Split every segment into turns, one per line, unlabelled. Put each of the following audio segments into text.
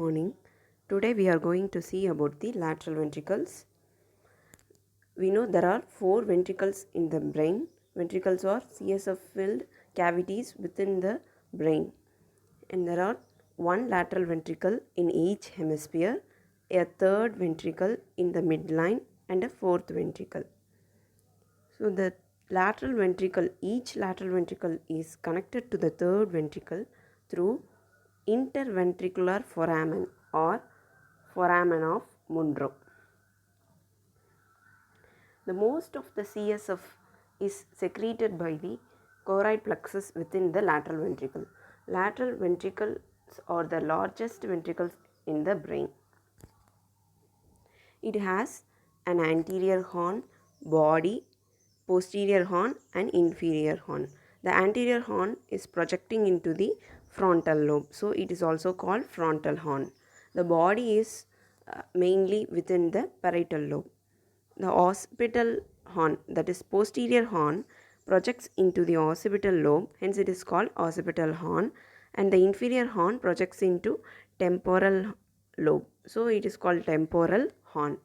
Morning. Today we are going to see about the lateral ventricles. We know there are four ventricles in the brain. Ventricles are CSF filled cavities within the brain, and there are one lateral ventricle in each hemisphere, a third ventricle in the midline, and a fourth ventricle. So the lateral ventricle, each lateral ventricle is connected to the third ventricle through interventricular foramen or foramen of Monro. The most of the CSF is secreted by the choroid plexus within the lateral ventricle. Lateral ventricles are the largest ventricles in the brain. It has an anterior horn, body, posterior horn and inferior horn. The anterior horn is projecting into the frontal lobe, so it is also called frontal horn. The body is mainly within the parietal lobe. The occipital horn, that is posterior horn, projects into the occipital lobe, hence it is called occipital horn, and the inferior horn projects into temporal lobe, so it is called temporal horn.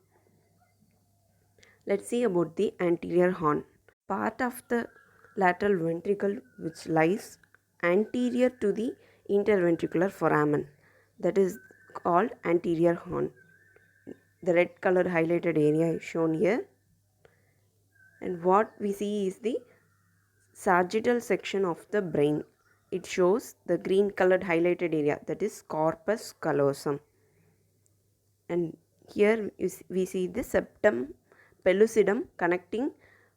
Let's see about the anterior horn. Part of the lateral ventricle which lies anterior to the interventricular foramen, that is called anterior horn. The red colored highlighted area is shown here, and what we see is the sagittal section of the brain. It shows the green colored highlighted area, that is corpus callosum, and here we see the septum pellucidum connecting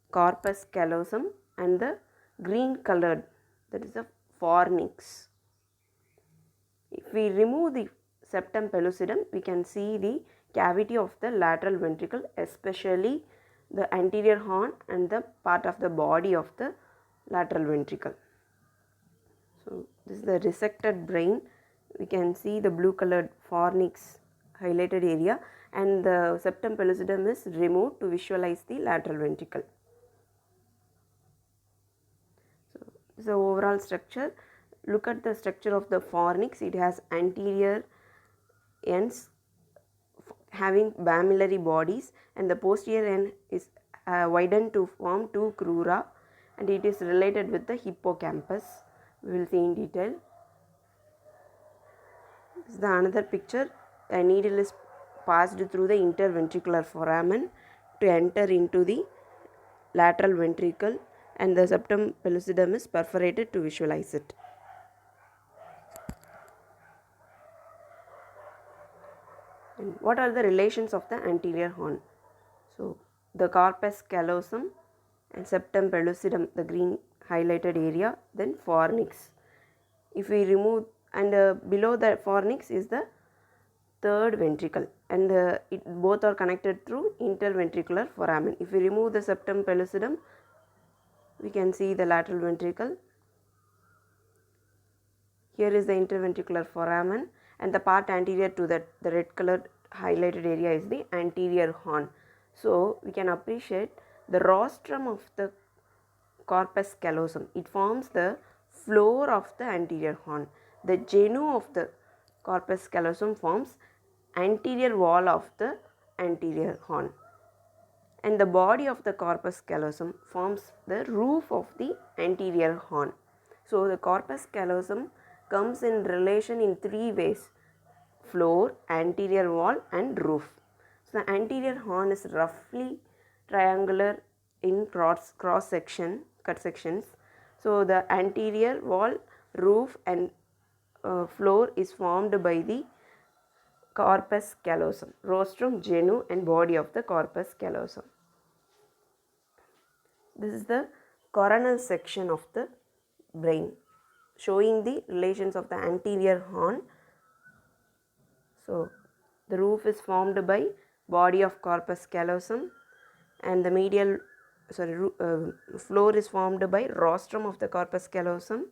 corpus callosum and the green colored, that is the fornix. If we remove the septum pellucidum, we can see the cavity of the lateral ventricle, especially the anterior horn and the part of the body of the lateral ventricle. So this is the resected brain. We can see the blue colored fornix highlighted area, and the septum pellucidum is removed to visualize the lateral ventricle. So this is the overall structure. Look at the structure of the fornix. It has anterior ends having mammillary bodies, and the posterior end is widened to form two crura, and it is related with the hippocampus. We will see in detail. This is the another picture. A needle is passed through the interventricular foramen to enter into the lateral ventricle, and the septum pellucidum is perforated to visualize it. And what are the relations of the anterior horn? So the corpus callosum and septum pellucidum, the green highlighted area, then fornix. If we remove, and below the fornix is the third ventricle, and both are connected through interventricular foramen. If we remove the septum pellucidum, we can see the lateral ventricle. Here is the interventricular foramen, and the part anterior to that, the red colored highlighted area, is the anterior horn. So we can appreciate the rostrum of the corpus callosum. It forms the floor of the anterior horn. The genu of the corpus callosum forms anterior wall of the anterior horn, and the body of the corpus callosum forms the roof of the anterior horn. So the corpus callosum comes in relation in three ways: floor, anterior wall and roof. So the anterior horn is roughly triangular in cross section, cut sections. So the anterior wall, roof and floor is formed by the corpus callosum, rostrum, genu and body of the corpus callosum. This is the coronal section of the brain, showing the relations of the anterior horn. So the roof is formed by body of corpus callosum, and the medial floor is formed by rostrum of the corpus callosum,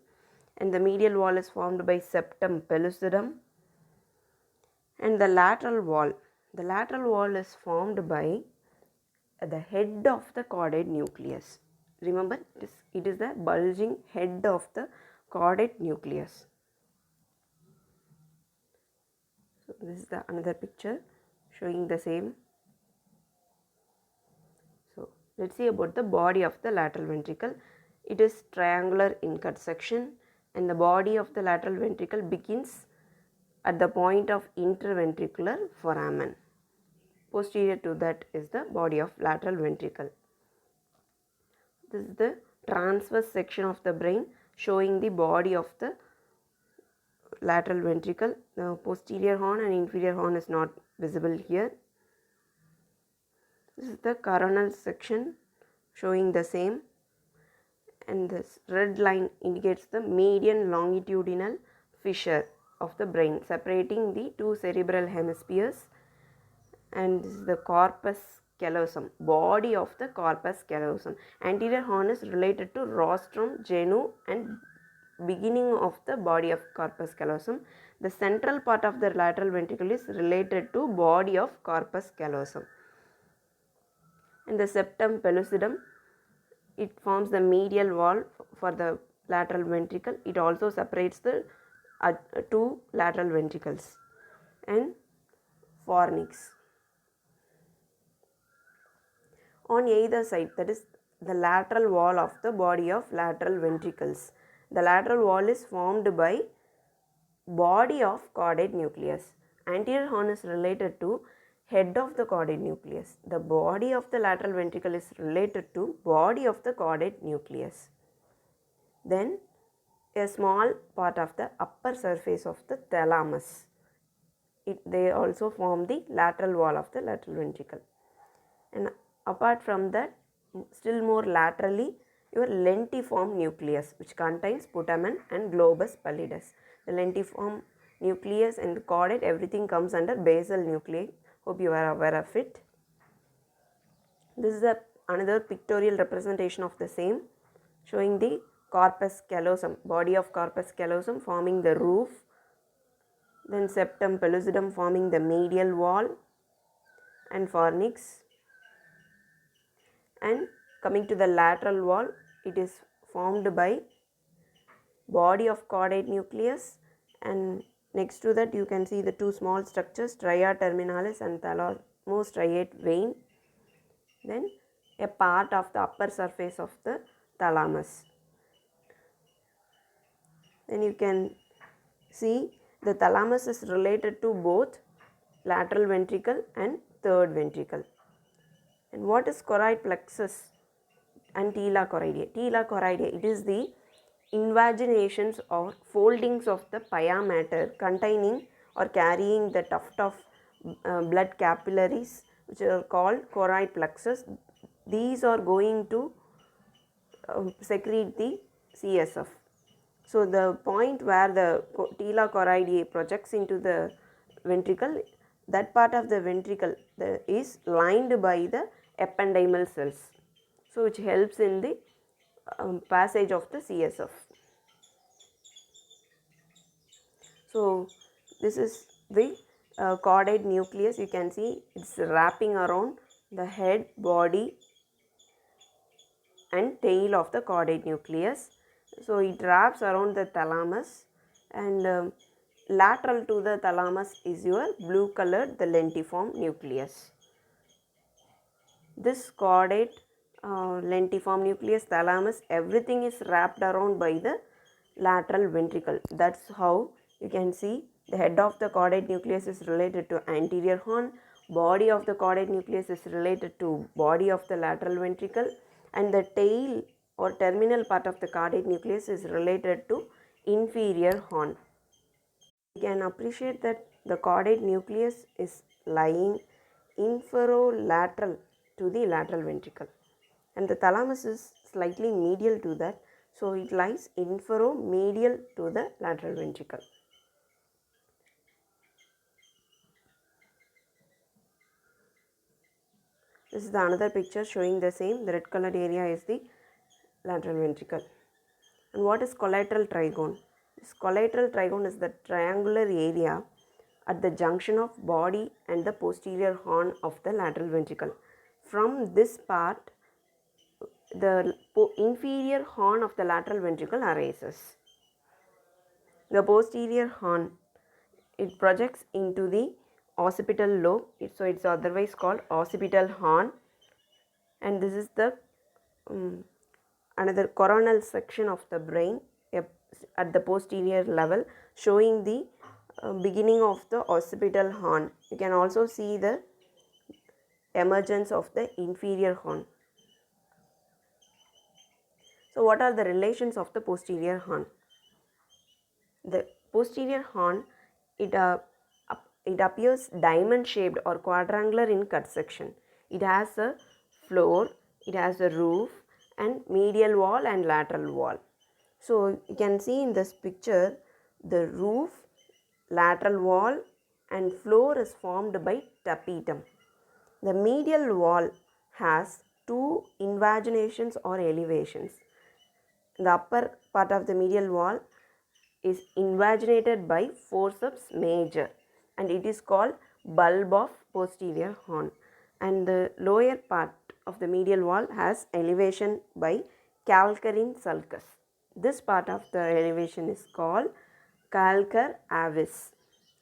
and the medial wall is formed by septum pellucidum, and the lateral wall is formed by the head of the caudate nucleus. Remember, it is the bulging head of the caudate nucleus. So this is the another picture showing the same. So let's see about the body of the lateral ventricle. It is triangular in cut section, and the body of the lateral ventricle begins at the point of interventricular foramen. Posterior to that is the body of lateral ventricle. This is the transverse section of the brain showing the body of the lateral ventricle. The posterior horn and inferior horn is not visible here. This is the coronal section showing the same, and this red line indicates the median longitudinal fissure of the brain separating the two cerebral hemispheres, and this is the corpus callosum, body of the corpus callosum. Anterior horn is related to rostrum, genu, and beginning of the body of corpus callosum. The central part of the lateral ventricle is related to body of corpus callosum. And the septum pellucidum, it forms the medial wall for the lateral ventricle. It also separates the two lateral ventricles. And fornix. On either side, that is the lateral wall of the body of lateral ventricles. The lateral wall is formed by body of caudate nucleus. Anterior horn is related to head of the caudate nucleus. The body of the lateral ventricle is related to body of the caudate nucleus. Then a small part of the upper surface of the thalamus. They also form the lateral wall of the lateral ventricle. And apart from that, still more laterally, your lentiform nucleus, which contains putamen and globus pallidus. The lentiform nucleus and the caudate, everything comes under basal nuclei. Hope you are aware of it. This is another pictorial representation of the same, showing the corpus callosum, body of corpus callosum forming the roof, then septum pellucidum forming the medial wall, and fornix. And coming to the lateral wall, it is formed by body of caudate nucleus, and next to that you can see the two small structures, stria terminalis and thalamostriate vein, then a part of the upper surface of the thalamus. Then you can see the thalamus is related to both lateral ventricle and third ventricle. And what is choroid plexus and tela choroidea? Tela choroidea, it is the invaginations or foldings of the pia mater containing or carrying the tuft of blood capillaries, which are called choroid plexus. These are going to secrete the CSF. So the point where the tela choroidea projects into the ventricle, that part of the ventricle is lined by the ependymal cells, so which helps in the passage of the CSF. So this is the caudate nucleus. You can see it's wrapping around the head, body and tail of the caudate nucleus. So it wraps around the thalamus, and lateral to the thalamus is your blue colored, the lentiform nucleus. This caudate, lentiform nucleus, thalamus, everything is wrapped around by the lateral ventricle. That's how you can see the head of the caudate nucleus is related to anterior horn, body of the caudate nucleus is related to body of the lateral ventricle, and the tail or terminal part of the caudate nucleus is related to inferior horn. You can appreciate that the caudate nucleus is lying inferolateral to the lateral ventricle, and the thalamus is slightly medial to that, so it lies inferomedial to the lateral ventricle. This is the another picture showing the same. The red colored area is the lateral ventricle. And what is collateral trigone? This collateral trigone is the triangular area at the junction of body and the posterior horn of the lateral ventricle. From this part, the inferior horn of the lateral ventricle arises. The posterior horn it projects into the occipital lobe, so it's otherwise called occipital horn. And this is the another coronal section of the brain at the posterior level, showing the beginning of the occipital horn. You can also see the emergence of the inferior horn. So what are the relations of the posterior horn? The posterior horn, it appears diamond shaped or quadrangular in cut section. It has a floor, it has a roof, and medial wall and lateral wall. So you can see in this picture, the roof, lateral wall and floor is formed by tapetum. The medial wall has two invaginations or elevations. The upper part of the medial wall is invaginated by forceps major and it is called bulb of posterior horn, and the lower part of the medial wall has elevation by calcarine sulcus. This part of the elevation is called calcar avis.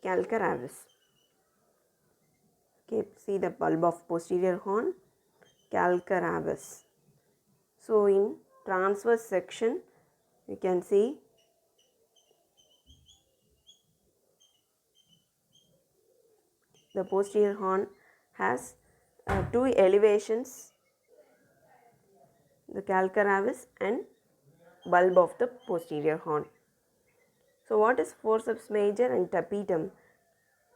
Calcar avis. Okay, see the bulb of posterior horn, calcar avis. So in transverse section you can see the posterior horn has two elevations, the calcar avis and bulb of the posterior horn. So what is forceps major and tapetum?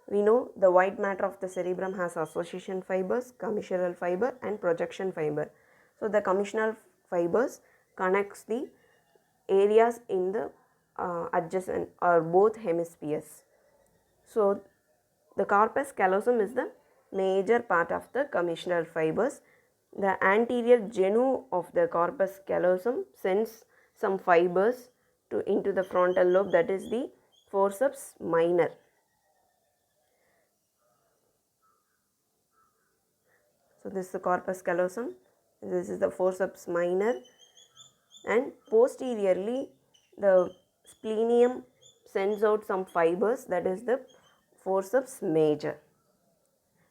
We know the white matter of the cerebrum has association fibers, commissural fiber and projection fiber. So the commissural fibers connects the areas in the adjacent or both hemispheres. So the corpus callosum is the major part of the commissural fibers. The anterior genu of the corpus callosum sends some fibers into the frontal lobe, that is the forceps minor. So this is the corpus callosum, this is the forceps minor, and posteriorly the splenium sends out some fibers, that is the forceps major,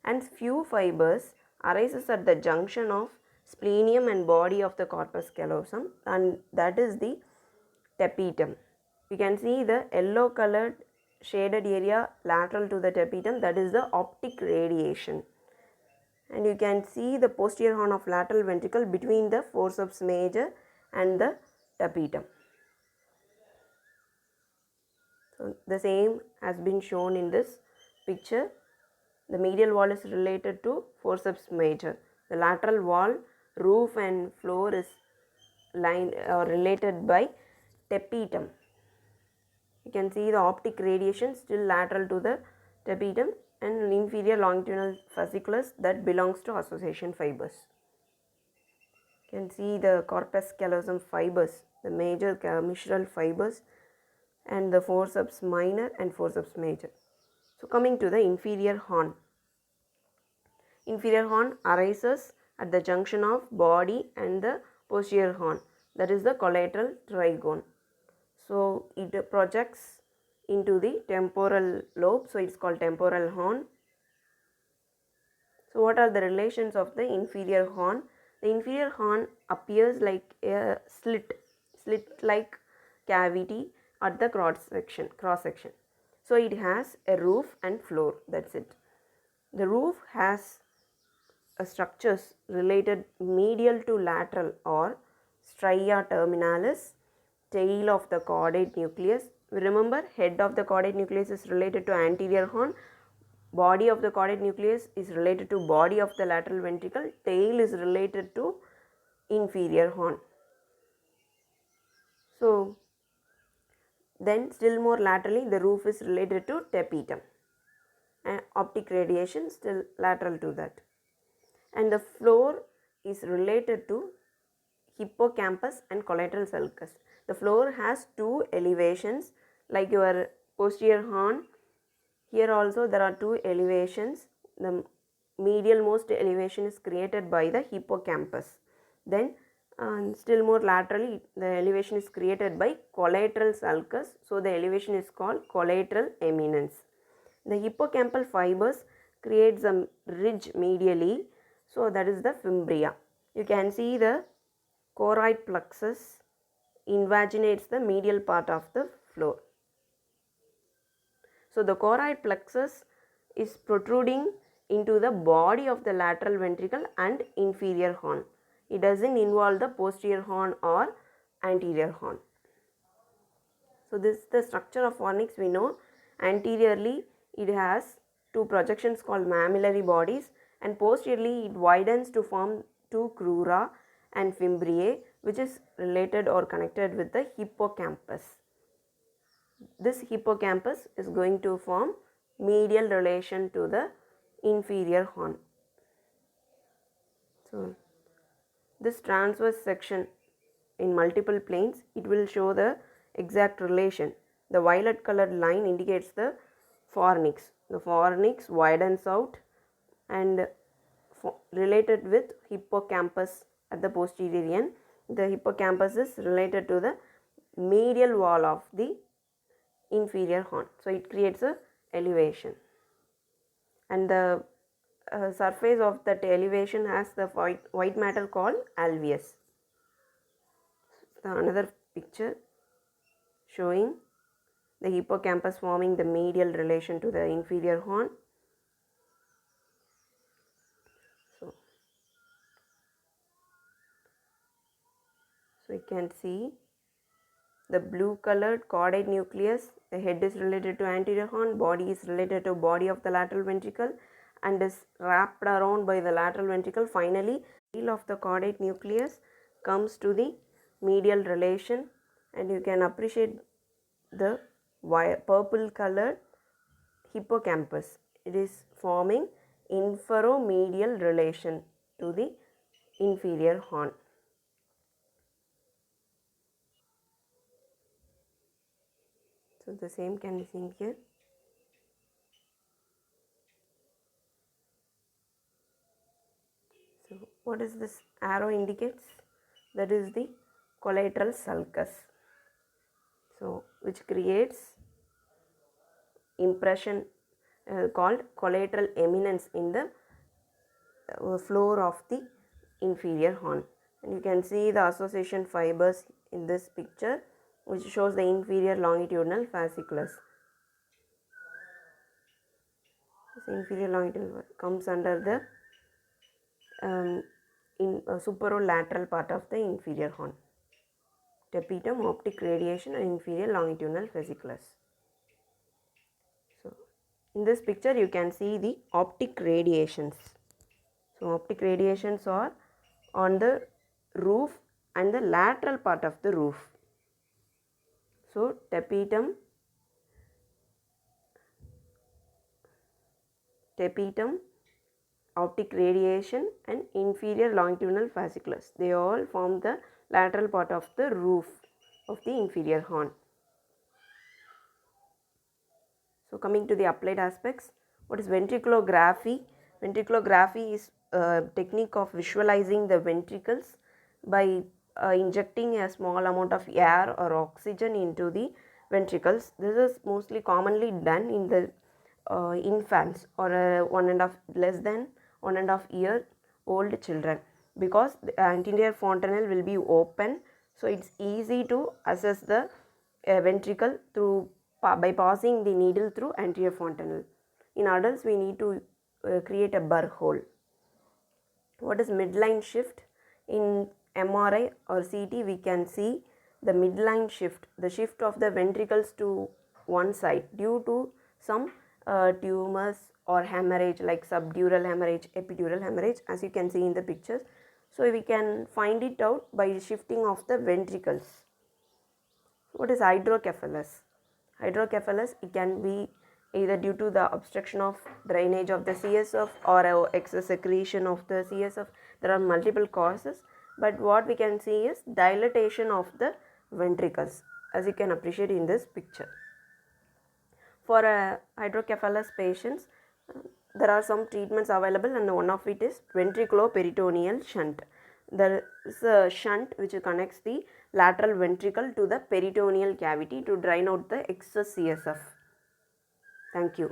and few fibers arises at the junction of splenium and body of the corpus callosum, and that is the tapetum. You can see the yellow colored shaded area lateral to the tapetum, that is the optic radiation. And you can see the posterior horn of lateral ventricle between the forceps major and the tapetum. So the same has been shown in this picture. The medial wall is related to forceps major. The lateral wall, roof and floor is lined or related by tapetum. You can see the optic radiation still lateral to the tapetum and inferior longitudinal fasciculus that belongs to association fibers. You can see the corpus callosum fibers, the major commissural fibers and the forceps minor and forceps major. So coming to the inferior horn. Inferior horn arises at the junction of body and the posterior horn, that is the collateral trigone. So it projects into the temporal lobe, so it's called temporal horn. So what are the relations of the inferior horn? The inferior horn appears like a slit-like cavity at the cross section. So it has a roof and floor, that's it. The roof has structures related medial to lateral or stria terminalis, tail of the caudate nucleus. Remember, head of the caudate nucleus is related to anterior horn, body of the caudate nucleus is related to body of the lateral ventricle, tail is related to inferior horn. So then still more laterally the roof is related to tapetum and optic radiation still lateral to that, and the floor is related to hippocampus and collateral sulcus. The floor has two elevations like your posterior horn. Here also there are two elevations. The medial most elevation is created by the hippocampus. Then still more laterally the elevation is created by collateral sulcus. So the elevation is called collateral eminence. The hippocampal fibers creates a ridge medially, so that is the fimbria. You can see the choroid plexus invaginates the medial part of the floor. So the choroid plexus is protruding into the body of the lateral ventricle and inferior horn. It doesn't involve the posterior horn or anterior horn. So this is the structure of fornix. We know anteriorly it has two projections called mammillary bodies, and posteriorly it widens to form two crura and fimbriae, which is related or connected with the hippocampus. This hippocampus is going to form medial relation to the inferior horn. So this transverse section in multiple planes, it will show the exact relation. The violet colored line indicates the fornix. The fornix widens out and related with hippocampus at the posterior end. The hippocampus is related to the medial wall of the inferior horn. So it creates a elevation, and the surface of that elevation has the white matter called alveus. So another picture showing the hippocampus forming the medial relation to the inferior horn. So you can see the blue colored caudate nucleus. The head is related to anterior horn, body is related to body of the lateral ventricle and is wrapped around by the lateral ventricle. Finally, heel of the caudate nucleus comes to the medial relation, and you can appreciate the purple colored hippocampus. It is forming inferomedial relation to the inferior horn. So the same can be seen here. So what is this arrow indicates? That is the collateral sulcus. So which creates impression called collateral eminence in the floor of the inferior horn. And you can see the association fibers in this picture, which shows the inferior longitudinal fasciculus. This inferior longitudinal comes under the superolateral part of the inferior horn. Tapetum, optic radiation, and inferior longitudinal fasciculus. So in this picture you can see the optic radiations. So optic radiations are on the roof and the lateral part of the roof. So tapetum, optic radiation, and inferior longitudinal fasciculus, they all form the lateral part of the roof of the inferior horn. So coming to the applied aspects, what is ventriculography? Ventriculography is a technique of visualizing the ventricles by injecting a small amount of air or oxygen into the ventricles. This is mostly commonly done in the infants or less than 1.5 year old children, because the anterior fontanelle will be open, so it's easy to assess the ventricle by passing the needle through anterior fontanelle. In adults, we need to create a burr hole. What is midline shift? In MRI or CT, we can see the midline shift, the shift of the ventricles to one side due to some tumors or hemorrhage like subdural hemorrhage, epidural hemorrhage, as you can see in the pictures. So we can find it out by shifting of the ventricles. What is hydrocephalus? Hydrocephalus, it can be either due to the obstruction of drainage of the CSF or excess secretion of the CSF. There are multiple causes, but what we can see is dilatation of the ventricles, as you can appreciate in this picture. For hydrocephalus patients, there are some treatments available, and one of it is ventriculoperitoneal shunt. There is a shunt which connects the lateral ventricle to the peritoneal cavity to drain out the excess CSF. Thank you.